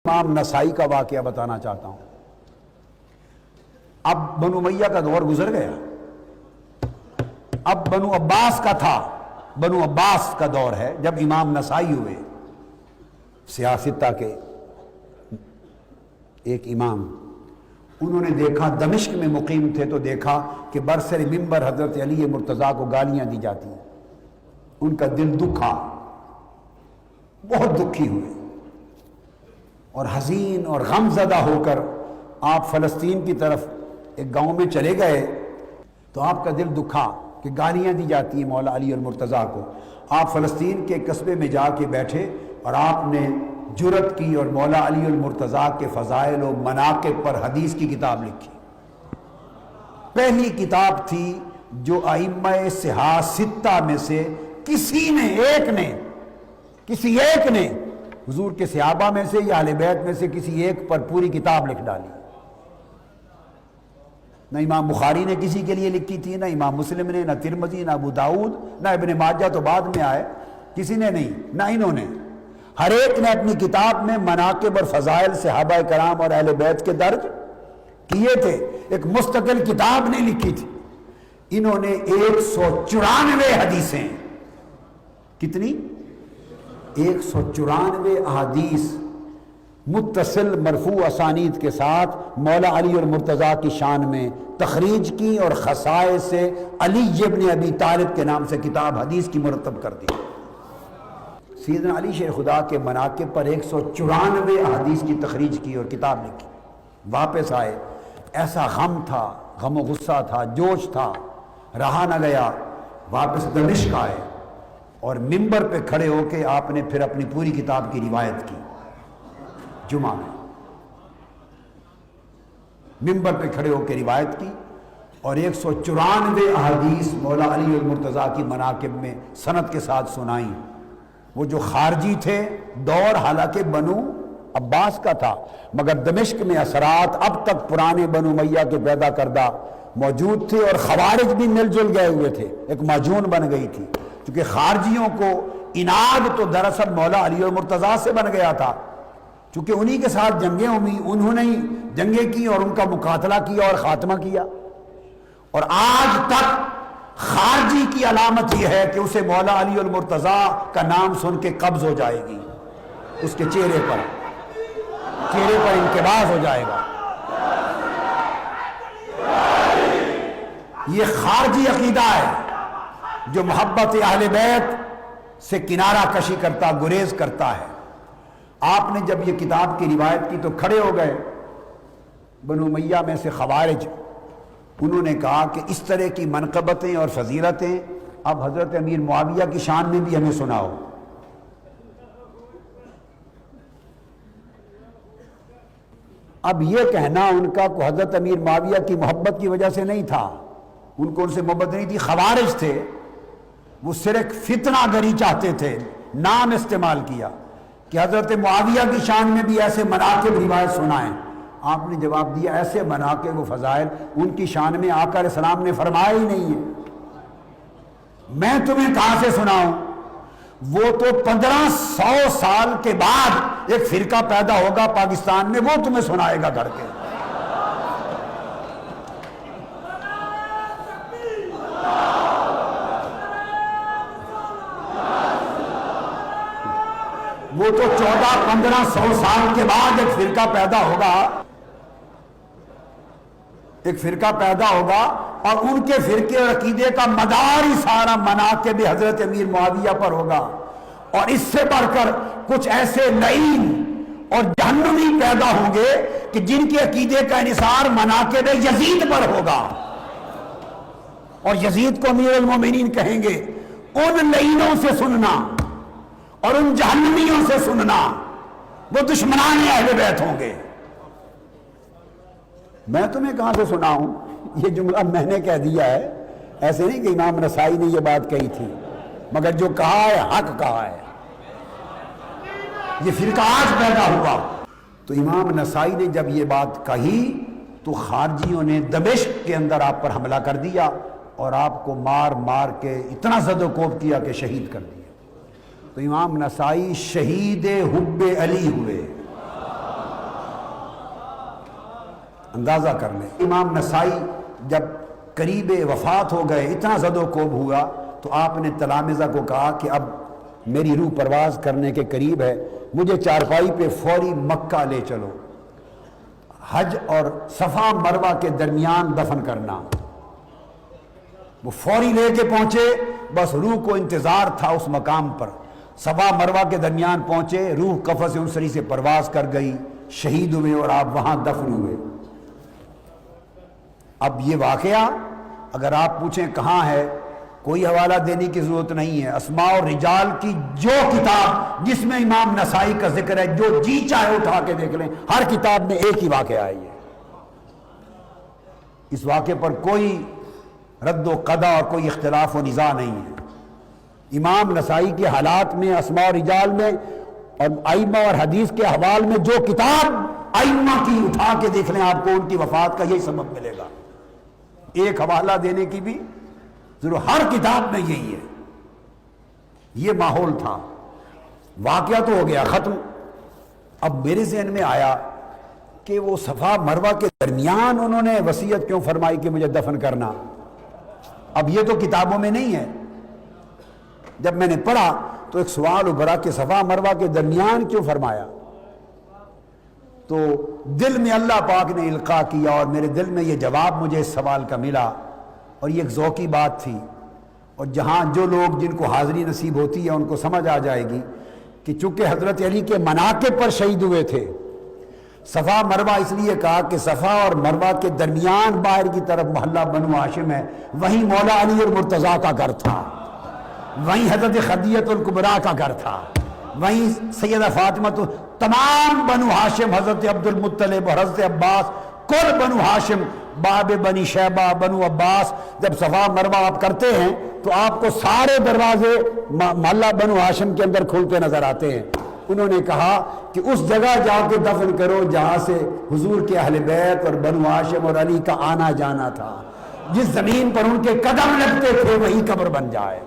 امام نسائی کا واقعہ بتانا چاہتا ہوں۔ اب بنو امیہ کا دور گزر گیا، اب بنو عباس کا تھا، بنو عباس کا دور ہے جب امام نسائی ہوئے، سیاستہ کے ایک امام۔ انہوں نے دیکھا، دمشق میں مقیم تھے تو دیکھا کہ برسر منبر حضرت علی مرتضیٰ کو گالیاں دی جاتی ہیں۔ ان کا دل دکھا، بہت دکھی ہوئے اور حزین اور غم زدہ ہو کر آپ فلسطین کی طرف ایک گاؤں میں چلے گئے تو آپ کا دل دکھا کہ گالیاں دی جاتی ہیں مولا علی المرتضیٰ کو۔ آپ فلسطین کے قصبے میں جا کے بیٹھے اور آپ نے جرأت کی اور مولا علی المرتضیٰ کے فضائل و مناقب پر حدیث کی کتاب لکھی۔ پہلی کتاب تھی جو ائمہ صحاح ستہ میں سے کسی ایک نے حضور کے صحابہ میں سے یا اہل بیت میں سے کسی ایک پر پوری کتاب لکھ ڈالی۔ نہ امام بخاری نے کسی کے لیے لکھی تھی، نہ امام مسلم نے، نہ ترمذی، نہ ابو داؤد، نہ ابن ماجہ تو بعد میں آئے، کسی نے نہیں، نہ انہوں نے۔ ہر ایک نے اپنی کتاب میں مناقب اور فضائل صحابہ کرام اور اہل بیت کے درج کیے تھے، ایک مستقل کتاب نہیں لکھی تھی۔ انہوں نے 194 حدیثیں، کتنی؟ 194 احادیث متصل مرفوع اسانید کے ساتھ مولا علی المرتضیٰ کی شان میں تخریج کی اور خصائص سے علی ابن ابی طالب کے نام سے کتاب حدیث کی مرتب کر دی۔ سیدنا علی شیر خدا کے مناقب پر 194 احادیث کی تخریج کی اور کتاب لکھی۔ واپس آئے، ایسا غم تھا، غم و غصہ تھا، جوش تھا، رہا نہ گیا، واپس دمشق آئے اور منبر پہ کھڑے ہو کے آپ نے پھر اپنی پوری کتاب کی روایت کی۔ جمعہ میں منبر پہ کھڑے ہو کے روایت کی اور 194 احادیث مولا علی المرتضیٰ کی مناقب میں سند کے ساتھ سنائیں۔ وہ جو خارجی تھے، دور حالانکہ بنو عباس کا تھا، مگر دمشق میں اثرات اب تک پرانے بنو امیہ کے پیدا کردہ موجود تھے اور خوارج بھی مل جل گئے ہوئے تھے، ایک معجون بن گئی تھی، کیونکہ خارجیوں کو اناد تو دراصل مولا علی المرتضیٰ سے بن گیا تھا، چونکہ انہی کے ساتھ جنگیں ہوئی، انہوں نے ہی جنگیں کی اور ان کا مقاتلہ کیا اور خاتمہ کیا۔ اور آج تک خارجی کی علامت یہ ہے کہ اسے مولا علی المرتضیٰ کا نام سن کے قبض ہو جائے گی، اس کے چہرے پر انقباض ہو جائے گا۔ یہ خارجی عقیدہ ہے جو محبت اہل بیت سے کنارہ کشی کرتا، گریز کرتا ہے۔ آپ نے جب یہ کتاب کی روایت کی تو کھڑے ہو گئے بنو امیہ میں سے خوارج، انہوں نے کہا کہ اس طرح کی منقبتیں اور فضیلتیں اب حضرت امیر معاویہ کی شان میں بھی ہمیں سناؤ۔ اب یہ کہنا ان کا کو حضرت امیر معاویہ کی محبت کی وجہ سے نہیں تھا، ان کو ان سے محبت نہیں تھی، خوارج تھے، وہ صرف فتنہ گری چاہتے تھے، نام استعمال کیا کہ حضرت معاویہ کی شان میں بھی ایسے مناقب روایت سنائیں۔ آپ نے جواب دیا ایسے مناقب و فضائل ان کی شان میں آقا علیہ السلام نے فرمایا ہی نہیں ہے، میں تمہیں کہاں سے سناؤں؟ وہ تو 1500 سال کے بعد ایک فرقہ پیدا ہوگا پاکستان میں، وہ تمہیں سنائے گا گھر کے۔ وہ تو 1400-1500 سال کے بعد ایک فرقہ پیدا ہوگا اور ان کے فرقے اور عقیدے کا مدار ہی سارا مناقب حضرت امیر معاویہ پر ہوگا، اور اس سے بڑھ کر کچھ ایسے لعین اور جہنمی پیدا ہوں گے کہ جن کے عقیدے کا انحصار مناقب یزید پر ہوگا، اور یزید کو امیر المومنین کہیں گے۔ ان لعینوں سے سننا اور ان جہنمیوں سے سننا، وہ دشمنان اہل بیت ہوں گے۔ میں تمہیں کہاں سے سناؤں؟ یہ جملہ میں نے کہہ دیا ہے، ایسے نہیں کہ امام نسائی نے یہ بات کہی تھی، مگر جو کہا ہے حق کہا ہے۔ یہ فرقہ آج پیدا ہوا۔ تو امام نسائی نے جب یہ بات کہی تو خارجیوں نے دمشق کے اندر آپ پر حملہ کر دیا اور آپ کو مار مار کے اتنا زد و کوب کیا کہ شہید کر دیا۔ تو امام نسائی شہید حب علی ہوئے۔ اندازہ کر لیں۔ امام نسائی جب قریب وفات ہو گئے، اتنا زد و کوب ہوا، تو آپ نے تلامذہ کو کہا کہ اب میری روح پرواز کرنے کے قریب ہے، مجھے چارپائی پہ فوری مکہ لے چلو، حج اور صفا مروہ کے درمیان دفن کرنا۔ وہ فوری لے کے پہنچے، بس روح کو انتظار تھا اس مقام پر، صفا مروہ کے درمیان پہنچے، روح قفس انصری سے پرواز کر گئی، شہید ہوئے اور آپ وہاں دفن ہوئے۔ اب یہ واقعہ اگر آپ پوچھیں کہاں ہے، کوئی حوالہ دینے کی ضرورت نہیں ہے، اسماء اور رجال کی جو کتاب جس میں امام نسائی کا ذکر ہے، جو جی چاہے اٹھا کے دیکھ لیں، ہر کتاب میں ایک ہی واقعہ ہے یہ۔ اس واقعے پر کوئی رد و قضا اور کوئی اختلاف و نزاع نہیں ہے۔ امام نسائی کے حالات میں، اسماء اور رجال میں اور ائمہ اور حدیث کے حوال میں جو کتاب ائمہ کی اٹھا کے دیکھ لیں، آپ کو ان کی وفات کا یہی سبب ملے گا۔ ایک حوالہ دینے کی بھی ضرور، ہر کتاب میں یہی ہے۔ یہ ماحول تھا، واقعہ تو ہو گیا ختم۔ اب میرے ذہن میں آیا کہ وہ صفا مروہ کے درمیان انہوں نے وصیت کیوں فرمائی کہ مجھے دفن کرنا؟ اب یہ تو کتابوں میں نہیں ہے۔ جب میں نے پڑھا تو ایک سوال ابھرا کہ صفا مروہ کے درمیان کیوں فرمایا؟ تو دل میں اللہ پاک نے القاء کیا اور میرے دل میں یہ جواب مجھے اس سوال کا ملا، اور یہ ایک ذوقی بات تھی، اور جہاں جو لوگ جن کو حاضری نصیب ہوتی ہے ان کو سمجھ آ جائے گی کہ چونکہ حضرت علی کے مناقب پر شہید ہوئے تھے، صفا مروہ اس لیے کہا کہ صفا اور مروہ کے درمیان باہر کی طرف محلہ بنو ہاشم ہے، وہیں مولا علی اور مرتضیٰ کا گھر تھا، وہیں حضرت خدیجہ الکبریٰ کا گھر تھا، وہیں سیدہ فاطمہ، تو تمام بنو ہاشم، حضرت عبد المطلب اور حضرت عباس، کل بنو ہاشم، باب بنی شیبہ، بنو عباس، جب صفا مروہ آپ کرتے ہیں تو آپ کو سارے دروازے محلہ بنو ہاشم کے اندر کھلتے نظر آتے ہیں۔ انہوں نے کہا کہ اس جگہ جا کے دفن کرو جہاں سے حضور کے اہل بیت اور بنو ہاشم اور علی کا آنا جانا تھا، جس زمین پر ان کے قدم لگتے تھے وہی قبر بن جائے۔